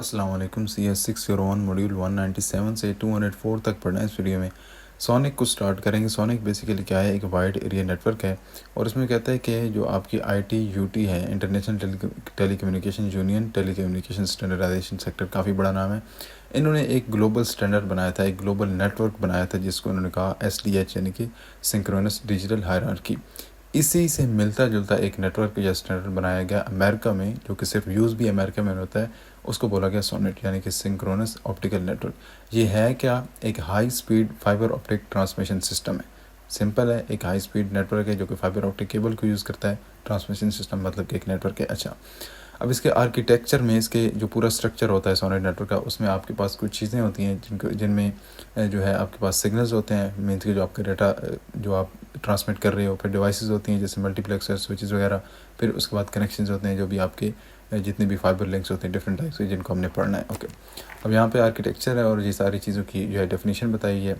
अस्सलाम वालेकुम। CS601 module 197 से 204 तक पढ़ना है इस वीडियो में। सोनिक को स्टार्ट करेंगे। सोनिक बेसिकली क्या है, एक वाइड एरिया नेटवर्क है और इसमें कहता है कि जो आपकी ITU-T है, international telecommunication union telecommunication standardisation sector, काफ़ी बड़ा नाम है। इन्होंने एक ग्लोबल स्टैंडर्ड बनाया था, एक ग्लोबल नेटवर्क बनाया था जिसको उन्होंने कहा SDH, यानी कि सिंक्रोनस डिजिटल हायरार्की। इसी से मिलता जुलता एक नेटवर्क या स्टैंडर्ड बनाया गया अमेरिका में, जो कि सिर्फ यूज़ भी अमेरिका में होता है। उसको बोला गया सोनेट, यानी कि सिंक्रोनस ऑप्टिकल नेटवर्क। ये है क्या? एक high speed fibre optic transmission system है। सिंपल है, एक हाई स्पीड नेटवर्क है जो कि फाइबर ऑप्टिक केबल को यूज़ करता है। ट्रांसमिशन सिस्टम मतलब कि एक नेटवर्क है। अच्छा, अब इसके आर्किटेक्चर में, इसके जो पूरा स्ट्रक्चर होता है सोनेट नेटवर्क का, उसमें आपके पास कुछ चीज़ें होती हैं जिनमें जो है आपके पास सिग्नल्स होते हैं, मीन्स के जो आपका डाटा जो आप ट्रांसमिट कर रहे हो। फिर डिवाइसेस होती हैं जैसे मल्टीप्लेक्सर, स्विचेस वगैरह। फिर उसके बाद कनेक्शंस होते हैं जो भी आपके जितने भी फाइबर लिंक्स होते हैं डिफरेंट टाइप्स के, जिनको हमने पढ़ना है। ओके, अब यहाँ पे आर्किटेक्चर है और ये सारी चीज़ों की जो है डेफिनेशन बताई है।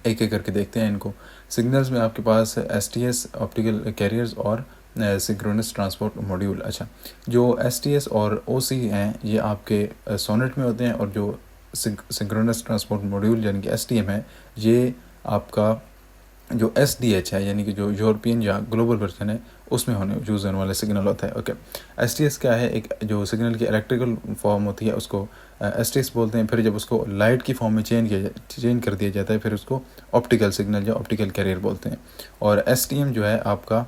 एक एक करके देखते हैं इनको। सिग्नल्स में आपके पास STS ऑप्टिकल कैरियर्स और सिंक्रोनस ट्रांसपोर्ट मॉड्यूल। अच्छा, जो STS और OC हैं ये आपके सोनेट में होते हैं, और जो सिंक्रोनस ट्रांसपोर्ट मॉड्यूल यानी कि STM है, ये आपका जो SDH है, यानी कि जो यूरोपियन या ग्लोबल वर्जन है, उसमें यूज़ होने वाला सिग्नल होता है। ओके, STS क्या है? एक जो सिग्नल की इलेक्ट्रिकल फॉर्म होती है उसको STS बोलते हैं। फिर जब उसको लाइट की फॉर्म में चेंज कर दिया जाता है, फिर उसको ऑप्टिकल सिग्नल या ऑप्टिकल कैरियर बोलते हैं। और STM जो है आपका,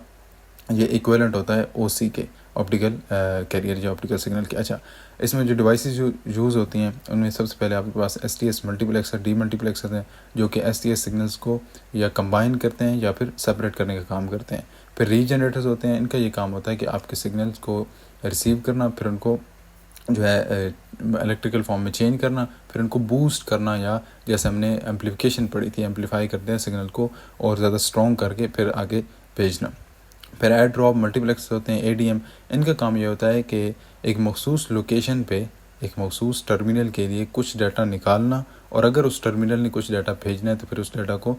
ये इक्विवेलेंट होता है OC के, ऑप्टिकल कैरियर या ऑप्टिकल सिग्नल के। अच्छा, इसमें जो डिवाइसेस जो यूज़ होती हैं उनमें सबसे पहले आपके पास STS मल्टीप्लेक्सर, डीमल्टीप्लेक्सर हैं, जो कि STS सिग्नल्स को या कंबाइन करते हैं या फिर सेपरेट करने का काम करते हैं। फिर रीजनरेटर्स होते हैं, इनका ये काम होता है कि आपके सिग्नल्स को रिसीव करना, फिर उनको जो है इलेक्ट्रिकल फॉर्म में चेंज करना, फिर उनको बूस्ट करना, या जैसे हमने एम्पलीफिकेशन पढ़ी थी, एम्पलीफाई करते हैं सिग्नल को और ज़्यादा स्ट्रॉन्ग करके फिर आगे भेजना। फिर एड ड्रॉप मल्टीप्लेक्स होते हैं, ADM। इनका काम ये होता है कि एक मखसूस लोकेशन पे, एक मखसूस टर्मिनल के लिए कुछ डाटा निकालना, और अगर उस टर्मिनल ने कुछ डाटा भेजना है तो फिर उस डाटा को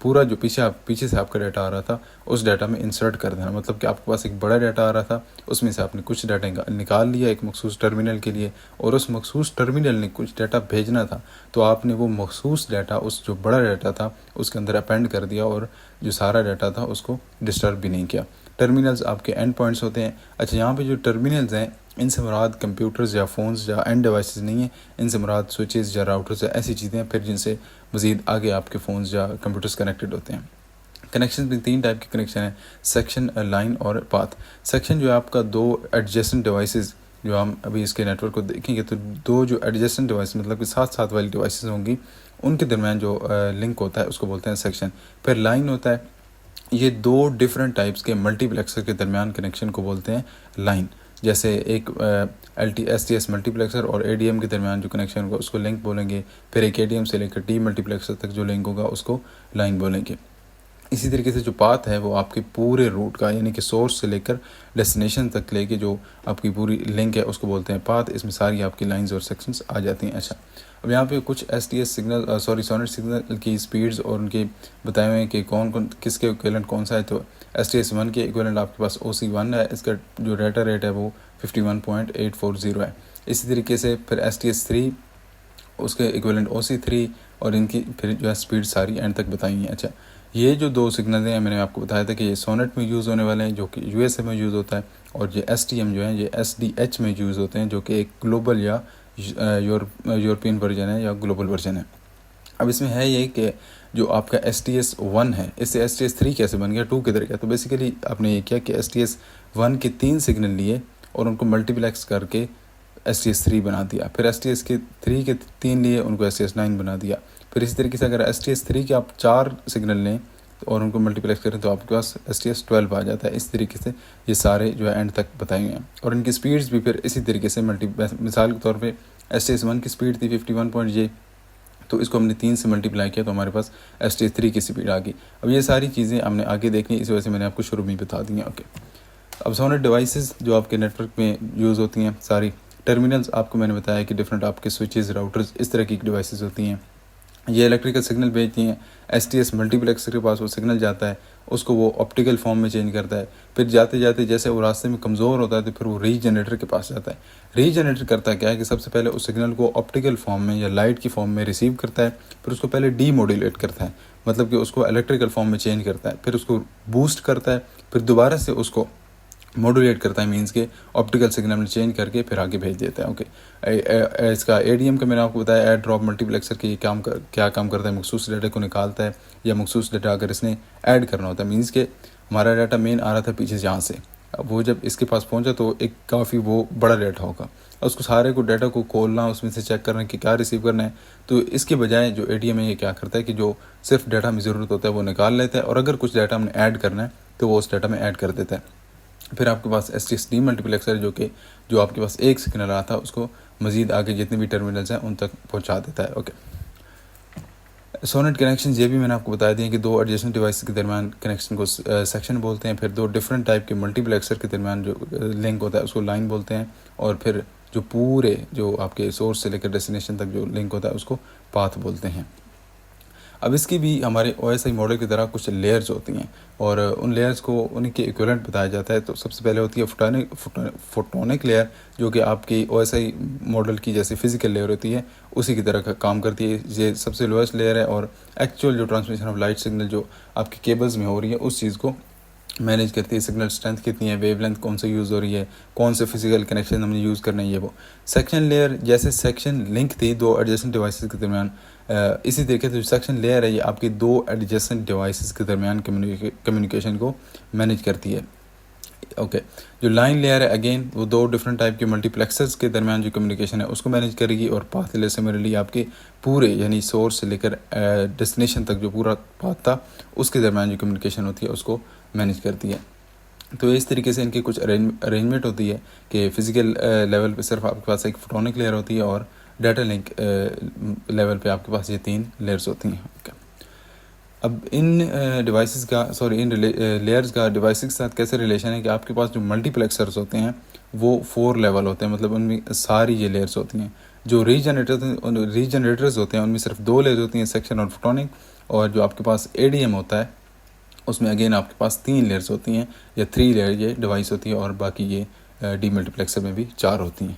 पूरा जो पीछे से आपका डाटा आ रहा था उस डाटा में इंसर्ट कर देना। मतलब कि आपके पास एक बड़ा डाटा आ रहा था, उसमें से आपने कुछ डाटा निकाल लिया एक मखसूस टर्मिनल के लिए, और उस मखसूस टर्मिनल ने कुछ डाटा भेजना था, तो आपने वो मखसूस डाटा उस जो बड़ा डाटा था उसके अंदर अपेंड कर दिया, और जो सारा डाटा था उसको डिस्टर्ब भी नहीं किया। टर्मिनल्स आपके एंड पॉइंट्स होते हैं। अच्छा, यहाँ पे जो टर्मिनल्स हैं, इनसे मुराद कंप्यूटर्स या फ़ोन्स या एंड डिवाइसेस नहीं है, इनसे मुराद स्विचेस या राउटर्स या ऐसी चीज़ें हैं फिर जिनसे मज़ीद आगे आपके फ़ोन्स या कंप्यूटर्स कनेक्टेड होते हैं। कनेक्शन भी 3 टाइप के कनेक्शन है, सेक्शन, लाइन और पाथ। सेक्शन जो है आपका दो एडजेसेंट डिवाइसेस, जो हम अभी इसके नेटवर्क को देखेंगे तो दो जो एडजेसेंट डिवाइस मतलब कि साथ साथ वाली डिवाइसेस होंगी, उनके दरमियान जो लिंक होता है उसको बोलते हैं सेक्शन। फिर लाइन होता है, ये दो डिफरेंट टाइप्स के मल्टीप्लेक्सर के दरमियान कनेक्शन को बोलते हैं लाइन। जैसे एक STS मल्टीप्लेक्सर और ADM के दरमियान जो कनेक्शन होगा उसको लिंक बोलेंगे। फिर एक ADM से लेकर T मल्टीप्लेक्सर तक जो लिंक होगा उसको लाइन बोलेंगे। इसी तरीके से जो पाथ है वो आपके पूरे रूट का, यानी कि सोर्स से लेकर डेस्टिनेशन तक लेके जो आपकी पूरी लिंक है उसको बोलते हैं पाथ। इसमें सारी आपकी लाइंस और सेक्शंस आ जाती हैं। अच्छा, अब यहाँ पे कुछ STS सिग्नल सोनेट सिग्नल की स्पीड्स और उनके बताए हुए हैं कि कौन कौन किसके इक्विवेलेंट कौन सा है। तो STS1 के इक्विवेलेंट आपके पास OC1 है, इसका जो डाटा रेट है वो 51.840 है। इसी तरीके से फिर STS3, उसके इक्विवेलेंट OC3, और इनकी फिर जो है स्पीड सारी एंड तक बताई है। अच्छा, ये जो दो सिग्नल हैं मैंने आपको बताया था कि ये सोनेट में यूज़ होने वाले हैं, जो कि USA में यूज़ होता है, और ये STM जो है ये SDH में यूज़ होते हैं, जो कि एक ग्लोबल या यूरोपियन वर्जन है या ग्लोबल वर्जन है। अब इसमें है ये कि जो आपका STS1 है, इससे STS3 कैसे बन गया, 2 किधर गया? तो बेसिकली आपने ये किया कि STS1 के 3 सिग्नल लिए और उनको मल्टीप्लेक्स करके STS3 बना दिया। फिर STS3 के 3 लिए, उनको STS9 बना दिया। फिर इसी तरीके से अगर STS3 के आप 4 सिग्नल लें और उनको मल्टीप्लेक्स करें तो आपके पास STS12 आ जाता है। इस तरीके से ये सारे जो है एंड तक बताए हुए हैं, और इनकी स्पीड्स भी फिर इसी तरीके से मिसाल के तौर पे STS1 की स्पीड थी 51 तो इसको हमने 3 से मल्टीप्लाई किया तो हमारे पास STS3 की स्पीड आ गई। अब ये सारी चीज़ें हमने आगे देखनी, इस वजह से मैंने आपको शुरू में बता दी हैं। ओके, अब सोनेट डिवाइसेस जो आपके नेटवर्क में यूज़ होती हैं सारी, टर्मिनल्स आपको मैंने बताया कि डिफरेंट आपके स्विचेस, राउटर्स, इस तरह की डिवाइसेस होती हैं। ये इलेक्ट्रिकल सिग्नल भेजती हैं, STS मल्टीप्लेक्सर के पास वो सिग्नल जाता है, उसको वो ऑप्टिकल फॉर्म में चेंज करता है। फिर जाते जाते जैसे वो रास्ते में कमज़ोर होता है तो फिर वो रीजनरेटर के पास जाता है। रीजनरेटर करता क्या है कि सबसे पहले उस सिग्नल को ऑप्टिकल फॉर्म में या लाइट की फॉर्म में रिसीव करता है, फिर उसको पहले डीमोड्यूलेट करता है, मतलब कि उसको इलेक्ट्रिकल फॉर्म में चेंज करता है, फिर उसको बूस्ट करता है, फिर दोबारा से उसको मॉड्यूलेट करता है, मीन्स के ऑप्टिकल सिग्नल में चेंज करके फिर आगे भेज देता है। ओके, इसका ADM का मैंने आपको बताया, ऐड ड्रॉप मल्टीप्लेक्सर की क्या काम करता है, मखसूस डाटा को निकालता है, या मखसूस डाटा अगर इसने ऐड करना होता है, मीन्स के हमारा डाटा मेन आ रहा था पीछे से यहाँ से, अब वो जब इसके पास पहुंचा तो एक काफ़ी वो बड़ा डाटा होगा, उसको सारे को डाटा को खोलना, उसमें से चेक करना कि क्या रिसीव करना है। तो इसके बजाय जो ADM है ये क्या करता है कि जो सिर्फ डाटा हमें ज़रूरत होता है वो निकाल लेता है, और अगर कुछ डाटा हमने ऐड करना है तो वो उस डाटा में ऐड कर देता है। फिर आपके पास STS डीमल्टीप्लेक्सर जो आपके पास एक सिग्नल रहा था उसको मज़ीद आगे जितने भी टर्मिनल्स हैं उन तक पहुंचा देता है। ओके, सोनेट कनेक्शन ये भी मैंने आपको बता दिया कि दो एडजेसेंट डिवाइस के दरमियान कनेक्शन को सेक्शन बोलते हैं, फिर दो डिफरेंट टाइप के मल्टीप्लेक्सर के दरमियान जो लिंक होता है उसको लाइन बोलते हैं, और फिर जो पूरे जो आपके सोर्स से लेकर डेस्टिनेशन तक जो लिंक होता है उसको पाथ बोलते हैं। अब इसकी भी हमारे OSI मॉडल की तरह कुछ लेयर्स होती हैं, और उन लेयर्स को उनके इक्विवेलेंट बताया जाता है। तो सबसे पहले होती है फोटोनिक लेयर, जो कि आपकी OSI मॉडल की जैसे फिजिकल लेयर होती है उसी की तरह का काम करती है। ये सबसे लोएस्ट लेयर है, और एक्चुअल जो ट्रांसमिशन ऑफ लाइट सिग्नल जो आपके केबल्स में हो रही है उस चीज़ को मैनेज करती है। सिग्नल स्ट्रेंथ कितनी है, वेवलेंथ कौन सा यूज़ हो रही है, कौन से फिजिकल कनेक्शन हमने यूज़ करना है, ये वो। सेक्शन लेयर जैसे सेक्शन लिंक थी दो एडजेसेंट डिवाइसेस के दरमियान, इसी तरीके से जो सेक्शन लेयर है ये आपकी दो एडजेसेंट डिवाइसेस के दरमियान कम्युनिकेशन को मैनेज करती है। ओके, जो लाइन लेयर है अगेन वो दो डिफरेंट टाइप के मल्टीप्लेक्सर्स के दरमियान जो कम्युनिकेशन है उसको मैनेज करेगी, और पाथ लेयर सिमिलरली आपके पूरे यानी सोर्स से लेकर डेस्टिनेशन तक जो पूरा पाथ था उसके दरमियान जो कम्युनिकेशन होती है उसको मैनेज करती है। तो इस तरीके से इनकी कुछ अरेंजमेंट होती है कि फ़िज़िकल लेवल पे सिर्फ आपके पास एक फोटोनिक लेयर होती है, और डाटा लिंक लेवल पे आपके पास ये तीन लेयर्स होती हैं। अब इन डिवाइसेस का इन लेयर्स का डिवाइसेस के साथ कैसे रिलेशन है कि आपके पास जो मल्टीप्लेक्सर्स होते हैं वो 4 लेवल होते हैं, मतलब उनमें सारी ये लेयर्स होती हैं। जो रीजनरेटर्स होते हैं उनमें सिर्फ 2 लेयर्स होती हैं, सेक्शन और फोटोनिक, और जो आपके पास ADM होता है उसमें अगेन आपके पास 3 लेयर्स होती हैं, या 3 लेयर ये डिवाइस होती है, और बाकी ये डीमल्टीप्लेक्सर में भी 4 होती हैं।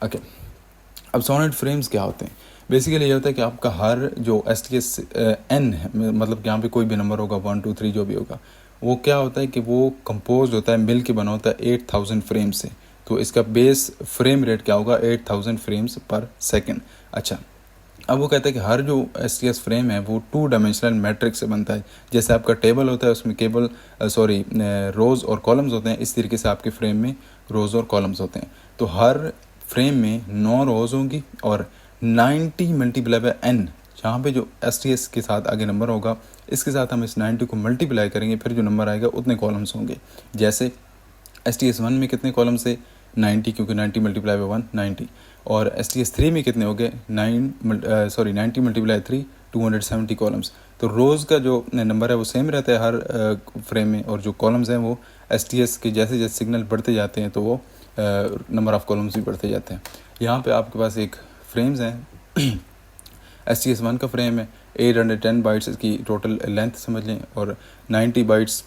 ओके, अब सोनेट फ्रेम्स क्या होते हैं? बेसिकली ये होता है कि आपका हर जो STS N है, मतलब यहाँ पे कोई भी नंबर होगा 1 2 3 जो भी होगा, वो क्या होता है कि वो कंपोज होता है, मिल के बना होता है 8000 फ्रेम से। तो इसका बेस फ्रेम रेट क्या होगा? 8000 फ्रेम्स पर सेकेंड। अच्छा, अब वो कहता है कि हर जो STS फ्रेम है वो 2 डायमेंशनल मैट्रिक्स से बनता है। जैसे आपका टेबल होता है उसमें रोज़ और कॉलम्स होते हैं, इस तरीके से आपके फ्रेम में रोज़ और कॉलम्स होते हैं। तो हर फ्रेम में 9 रोज़ होंगी और 90 मल्टीप्लाई बाय n, जहाँ पे जो STS के साथ आगे नंबर होगा इसके साथ हम इस 90 को मल्टीप्लाई करेंगे, फिर जो नंबर आएगा उतने कॉलम्स होंगे। जैसे STS 1 में कितने कॉलम्स थे? 90, क्योंकि 90 मल्टीप्लाई बाय 1 90। और STS 3 में कितने हो गए? 90 मल्टीप्लाई 3 270 कॉलम्स। तो रोज़ का जो नंबर है वो सेम रहता है हर फ्रेम में, और जो कॉलम्स हैं वो STS के जैसे जैसे सिग्नल बढ़ते जाते हैं तो वो नंबर ऑफ़ कॉलम्स भी बढ़ते जाते हैं। यहाँ पे आपके पास एक फ्रेम्स हैं STS 1 का फ्रेम है, 810 बाइट्स इसकी टोटल लेंथ समझ लें, और 90 बाइट्स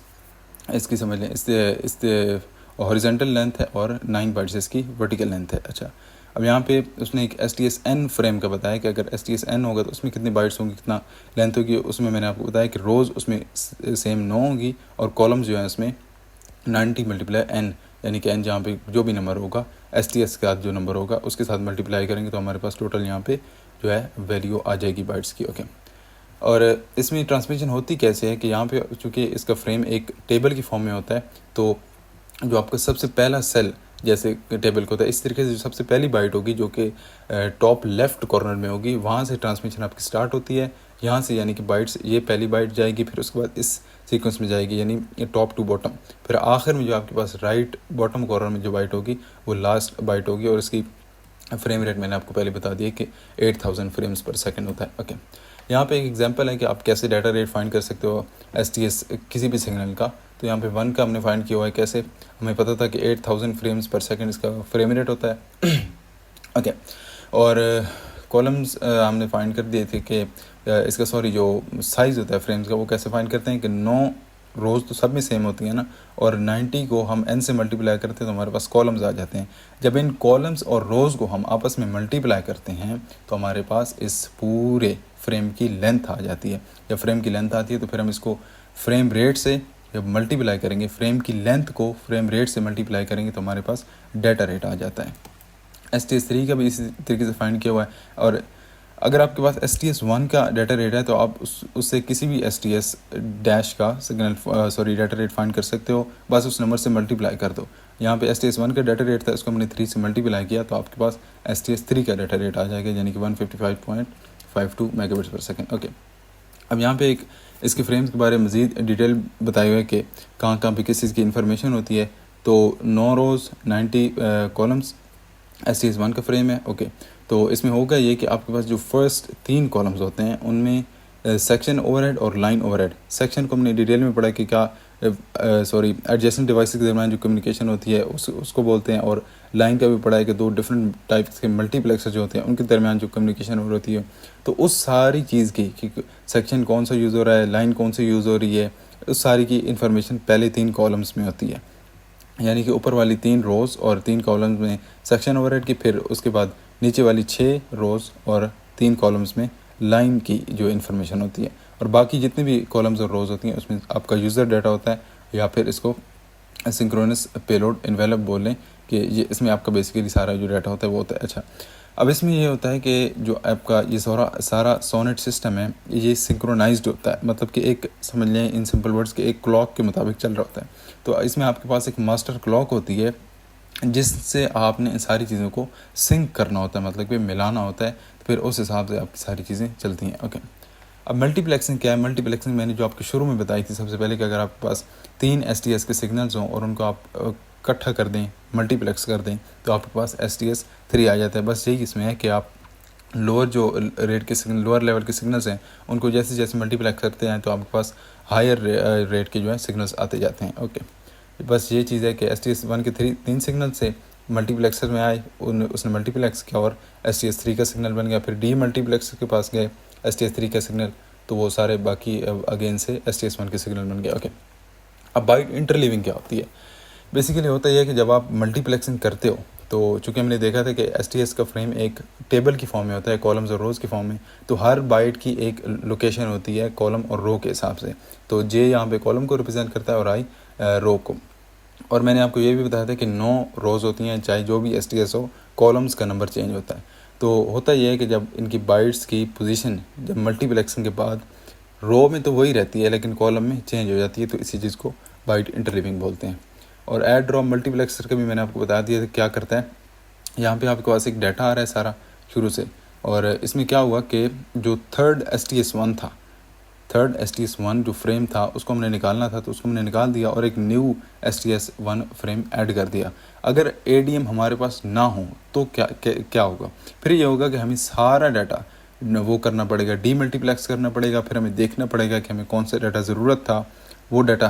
इसकी समझ लें, इससे हॉरिजेंटल लेंथ है, और 9 बाइट्स इसकी वर्टिकल लेंथ है। अच्छा, अब यहाँ पे उसने एक STS N फ्रेम का बताया कि अगर STS N होगा तो उसमें कितनी बाइट्स होंगी, कितना लेंथ होगी। उसमें मैंने आपको बताया कि रोज़ उसमें सेम 9 होंगी, और कॉलम्स जो है उसमें 90 मल्टीप्लाई n, यानी कि n जहाँ पे जो भी नंबर होगा STS के साथ जो नंबर होगा उसके साथ मल्टीप्लाई करेंगे तो हमारे पास टोटल यहाँ पे जो है वैल्यू आ जाएगी बाइट्स की। ओके, और इसमें ट्रांसमिशन होती कैसे है कि यहाँ पे चूँकि इसका फ्रेम एक टेबल की फॉर्म में होता है, तो जो आपका सबसे पहला सेल जैसे टेबल को होता है इस तरीके से जो सबसे पहली बाइट होगी जो कि टॉप लेफ़्ट कॉर्नर में होगी, वहाँ से ट्रांसमिशन आपकी स्टार्ट होती है। यहाँ से यानी कि बाइट्स, ये पहली बाइट जाएगी, फिर उसके बाद इस सीक्वेंस में जाएगी यानी टॉप टू बॉटम, फिर आखिर में जो आपके पास राइट बॉटम कॉर्नर में जो बाइट होगी वो लास्ट बाइट होगी, और इसकी फ्रेम रेट मैंने आपको पहले बता दिया कि 8000 फ्रेम्स पर सेकंड होता है। ओके, यहाँ पे एक एग्जांपल है कि आप कैसे डाटा रेट फाइंड कर सकते हो STS किसी भी सिग्नल का। तो यहाँ पे 1 का हमने फाइंड किया हुआ है। कैसे? हमें पता था कि 8000 फ्रेम्स पर सेकंड इसका फ्रेम रेट होता है। ओके, और कॉलम्स हमने फाइंड कर दिए थे कि इसका जो साइज़ होता है फ्रेम्स का, वो कैसे फाइंड करते हैं कि 9 रोज़ तो सब में सेम होती है ना, और 90 को हम n से मल्टीप्लाई करते हैं तो हमारे पास कॉलम्स आ जाते हैं। जब इन कॉलम्स और रोज़ को हम आपस में मल्टीप्लाई करते हैं तो हमारे पास इस पूरे फ्रेम की लेंथ आ जाती है। जब फ्रेम की लेंथ आती है तो फिर हम इसको फ्रेम रेट से जब मल्टीप्लाई करेंगे, फ्रेम की लेंथ को फ्रेम रेट से मल्टीप्लाई करेंगे तो हमारे पास डाटा रेट आ जाता है। STS3 का भी इसी तरीके से फाइंड किया हुआ है। और अगर आपके पास STS1 का डाटा रेट है तो आप उससे किसी भी STS डैश का डाटा रेट फाइंड कर सकते हो, बस उस नंबर से मल्टीप्लाई कर दो। यहाँ पे STS1 का डाटा रेट था, इसको हमने 3 से मल्टीप्लाई किया तो आपके पास STS3 का डाटा रेट आ जाएगा, यानी कि 155.52 मेगाबिट्स पर सेकेंड। ओके, अब यहाँ पे एक इसके फ्रेम्स के बारे में मज़ीद डिटेल बताए हुए कि कहाँ कहाँ पे किस चीज़ की इन्फॉर्मेशन होती है। तो 9 रोज़ 90 कॉलम्स STS1 का फ्रेम है। ओके, तो इसमें होगा ये कि आपके पास जो फर्स्ट 3 कॉलम्स होते हैं उनमें सेक्शन ओवरहेड और लाइन ओवरहेड। सेक्शन को हमने डिटेल में पढ़ा कि क्या एडजेसेंट डिवाइस के दरमियान जो कम्युनिकेशन होती है उसको बोलते हैं, और लाइन का भी पढ़ा है कि 2 डिफरेंट टाइप्स के मल्टीप्लेक्सर जो होते हैं उनके दरमियान जो कम्युनिकेशन होती है। तो उस सारी चीज़ की कि सेक्शन कौन सा यूज़ हो रहा है, लाइन कौन सी यूज़ हो रही है, उस सारी की इन्फॉर्मेशन पहले 3 कॉलम्स में होती है, यानी कि ऊपर वाली 3 रोज़ और 3 कॉलम्स में सेक्शन ओवरहेड की, फिर उसके बाद नीचे वाली 6 रोज़ और 3 कॉलम्स में लाइन की जो इन्फॉर्मेशन होती है, और बाकी जितने भी कॉलम्स और रोज़ होती हैं उसमें आपका यूज़र डाटा होता है, या फिर इसको सिंक्रोनस पेलोड इन्वेलप बोल लें कि ये इसमें आपका बेसिकली सारा जो डाटा होता है वो होता है। अच्छा, अब इसमें ये होता है कि जो आपका ये सारा सोनेट सिस्टम है ये सिंक्रोनाइज्ड होता है, मतलब कि एक समझ लें इन सिंपल वर्ड्स के एक क्लॉक के मुताबिक चल रहा होता है। तो इसमें आपके पास एक मास्टर क्लॉक होती है जिससे आपने इन सारी चीज़ों को सिंक करना होता है, मतलब कि मिलाना होता है, तो फिर उस हिसाब से आपकी सारी चीज़ें चलती हैं। ओके, अब मल्टीप्लेक्सिंग क्या है? मल्टीप्लेक्सिंग मैंने जो आपके शुरू में बताई थी सबसे पहले कि अगर आपके पास 3 STS के सिग्नल्स हों और उनको आप इकट्ठा कर दें, मल्टीप्लेक्स कर दें, तो आपके पास STS3 आ जाता है। बस यही इसमें है कि आप लोअर जो रेट के सिग्नल, लोअर लेवल के सिग्नल्स हैं उनको जैसे जैसे मल्टीप्लेक्स करते हैं तो आपके पास हायर रेट के जो है सिग्नल्स आते जाते हैं। ओके, बस ये चीज़ है कि STS1 के 3 सिग्नल से मल्टीप्लेक्सर में आए, उसने मल्टीप्लेक्स किया और STS3 का सिग्नल बन गया। फिर डी मल्टीप्लेक्सर के पास गए STS3 का सिग्नल, तो वो सारे बाकी अगेन से STS1 के सिग्नल बन गया। ओके, अब बाइट इंटरलीविंग क्या होती है? बेसिकली होता यह है कि जब आप मल्टीप्लेक्सिंग करते हो तो चूँकि हमने देखा था कि STS का फ्रेम एक टेबल की फॉर्म में होता है, कॉलम्स और रोज़ की फॉर्म में, तो हर बाइट की एक लोकेशन होती है कॉलम और रो के हिसाब से। तो J यहाँ पे कॉलम को रिप्रेजेंट करता है और I रो को। और मैंने आपको ये भी बताया था कि 9 रोज़ होती हैं, चाहे जो भी STS हो, कॉलम्स का नंबर चेंज होता है। तो होता यह है कि जब इनकी बाइट्स की पोजीशन जब मल्टीप्लेक्सिंग के बाद रो में तो वही रहती है लेकिन कॉलम में चेंज हो जाती है, तो इसी चीज़ को बाइट इंटरलीविंग बोलते हैं। और ऐड ड्रॉप मल्टीप्लेक्सर का भी मैंने आपको बता दिया था क्या करता है। यहाँ पे आपके पास एक डाटा आ रहा है सारा शुरू से, और इसमें क्या हुआ कि जो थर्ड STS1 जो फ्रेम था उसको हमने निकालना था, तो उसको हमने निकाल दिया और एक न्यू STS1 फ्रेम ऐड कर दिया। अगर ADM हमारे पास ना हो तो क्या होगा? फिर ये होगा कि हमें सारा डाटा वो करना पड़ेगा, डी मल्टीप्लेक्स करना पड़ेगा, फिर हमें देखना पड़ेगा कि हमें कौन सा डाटा ज़रूरत था, वो डाटा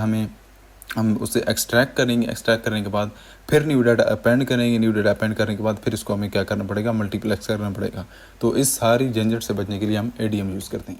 हम उसे एक्सट्रैक्ट करेंगे। एक्सट्रैक्ट करने के बाद फिर न्यू डाटा अपेंड करेंगे, न्यू डाटा अपेंड करने के बाद फिर इसको हमें क्या करना पड़ेगा? मल्टीप्लेक्स करना पड़ेगा। तो इस सारी झंझट से बचने के लिए हम ADM यूज़ करते हैं।